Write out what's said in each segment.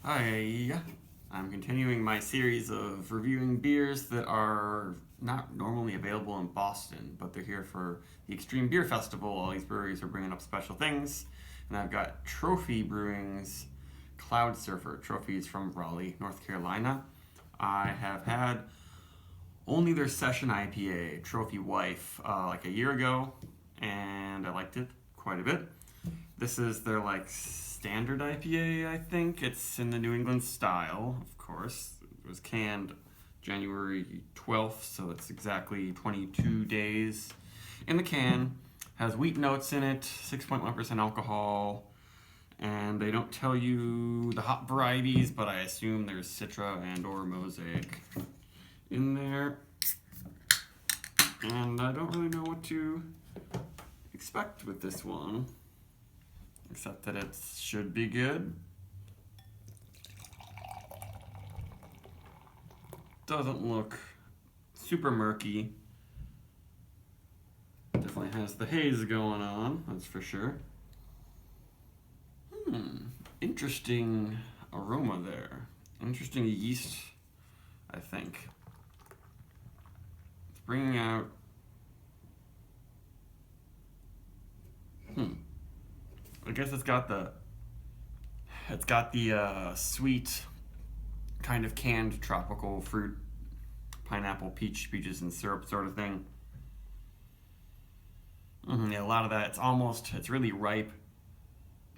Hi, I'm continuing my series of reviewing beers that are not normally available in Boston, but they're here for the Extreme Beer Festival. All these breweries are bringing up special things, and I've got Trophy Brewing's Cloud Surfer. Trophy's from Raleigh, North Carolina. I have had only their session IPA, Trophy Wife, like a year ago, and I liked it quite a bit. This is their like standard IPA, I think. It's in the New England style, of course. It was canned January 12th, so it's exactly 22 days in the can. Has wheat notes in it, 6.1% alcohol, and they don't tell you the hop varieties, but I assume there's Citra and or Mosaic in there. And I don't really know what to expect with this one, except that it should be good. Doesn't look super murky. Definitely has the haze going on, that's for sure. Interesting aroma there. Interesting yeast, I think. It's bringing out. I guess it's got the sweet kind of canned tropical fruit, pineapple, peaches and syrup sort of thing. Yeah, a lot of that. It's really ripe,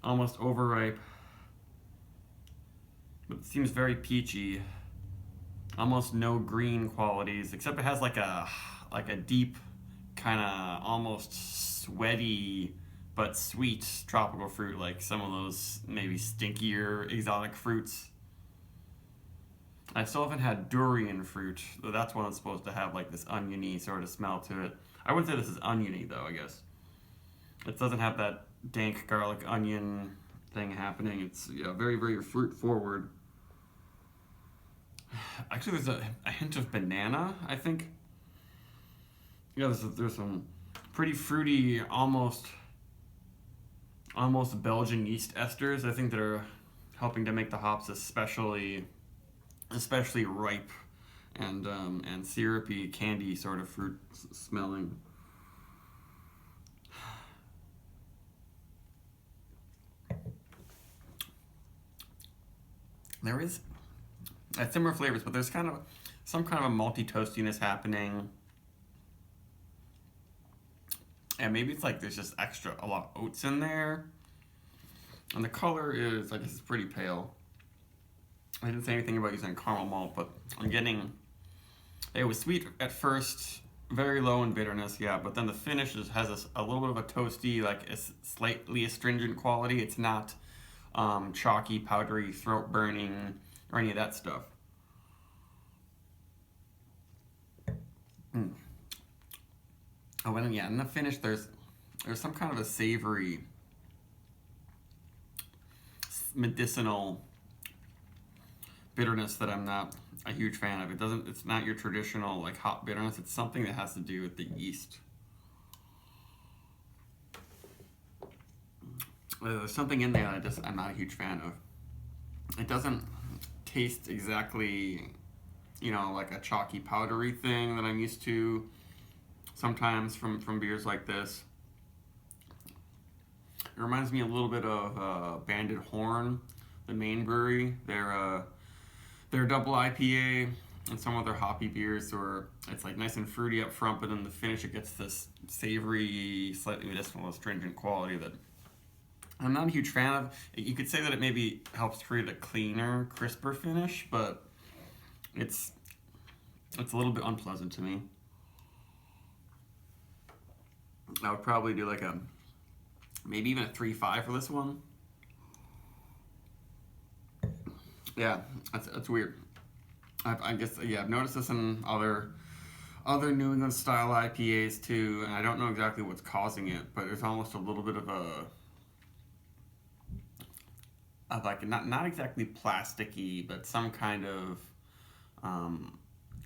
almost overripe, but it seems very peachy. Almost no green qualities, except it has like a deep, kind of almost sweaty but sweet tropical fruit, like some of those maybe stinkier exotic fruits. I still haven't had durian fruit, though that's one that's supposed to have like this oniony sort of smell to it. I wouldn't say this is oniony though, I guess. It doesn't have that dank garlic onion thing happening. It's very, very fruit forward. Actually, there's a hint of banana, I think. There's some pretty fruity, almost Belgian yeast esters, I think, that are helping to make the hops especially ripe and syrupy, candy sort of fruit smelling. There is similar flavors, but there's kind of some kind of a malty toastiness happening. And maybe it's like there's just a lot of oats in there. And the color is, I guess, it's pretty pale. I didn't say anything about using caramel malt, but I'm getting. It was sweet at first, very low in bitterness, yeah, but then the finish has a little bit of a toasty, like a slightly astringent quality. It's not chalky, powdery, throat burning, or any of that stuff. Oh, and yeah, in the finish, there's some kind of a savory, medicinal bitterness that I'm not a huge fan of. It's not your traditional like hop bitterness. It's something that has to do with the yeast. There's something in there that I'm not a huge fan of. It doesn't taste exactly, like a chalky powdery thing that I'm used to sometimes from beers like this. It reminds me a little bit of Banded Horn, the main brewery. Their double IPA and some of their hoppy beers, or it's like nice and fruity up front, but then the finish it gets this savory, slightly medicinal, astringent quality that I'm not a huge fan of. You could say that it maybe helps create a cleaner, crisper finish, but it's a little bit unpleasant to me. I would probably do like maybe even a 3.5 for this one. Yeah, that's weird. I guess I've noticed this in other New England style IPAs too, and I don't know exactly what's causing it, but there's almost a little bit of like not exactly plasticky, but some kind of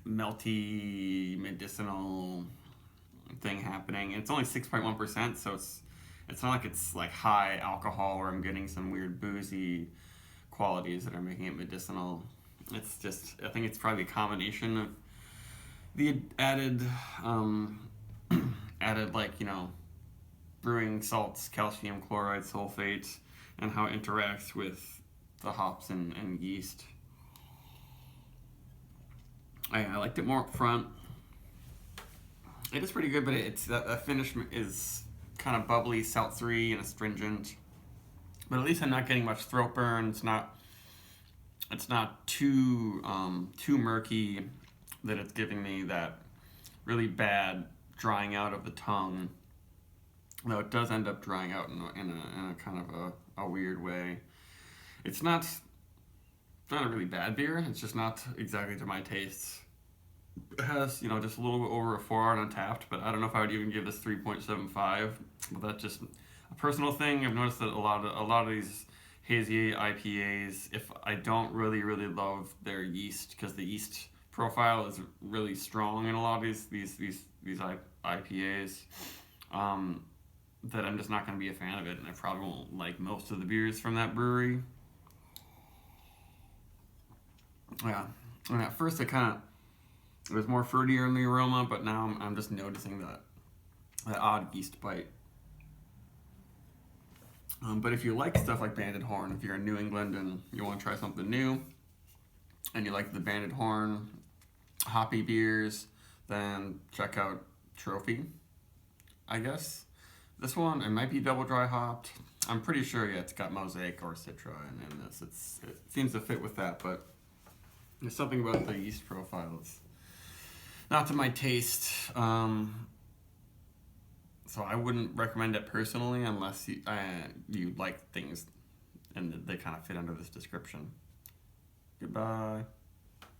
melty medicinal thing happening. And it's only 6.1%, so it's not like it's like high alcohol or I'm getting some weird boozy qualities that are making it medicinal. It's just, I think it's probably a combination of the added, added like, brewing salts, calcium chloride, sulfate, and how it interacts with the hops and yeast. I liked it more up front. It is pretty good, but it's that finish is kind of bubbly, seltzery, and astringent. But at least I'm not getting much throat burn. It's not too murky that it's giving me that really bad drying out of the tongue. Though it does end up drying out in a kind of a weird way. It's not a really bad beer. It's just not exactly to my tastes. It has, just a little bit over a 4 on Untapped, but I don't know if I would even give this 3.75. But that's just a personal thing. I've noticed that a lot of these hazy IPAs, if I don't really love their yeast, because the yeast profile is really strong in a lot of these IPAs, that I'm just not going to be a fan of it, and I probably won't like most of the beers from that brewery. Yeah, and at first it was more fruitier in the aroma, but now I'm just noticing that odd yeast bite. But if you like stuff like Banded Horn, if you're in New England and you want to try something new, and you like the Banded Horn hoppy beers, then check out Trophy, I guess. This one, it might be double dry hopped. I'm pretty sure, it's got Mosaic or Citra in this. It seems to fit with that, but there's something about the yeast profile. It's not to my taste. So I wouldn't recommend it personally unless you like things and they kind of fit under this description. Goodbye.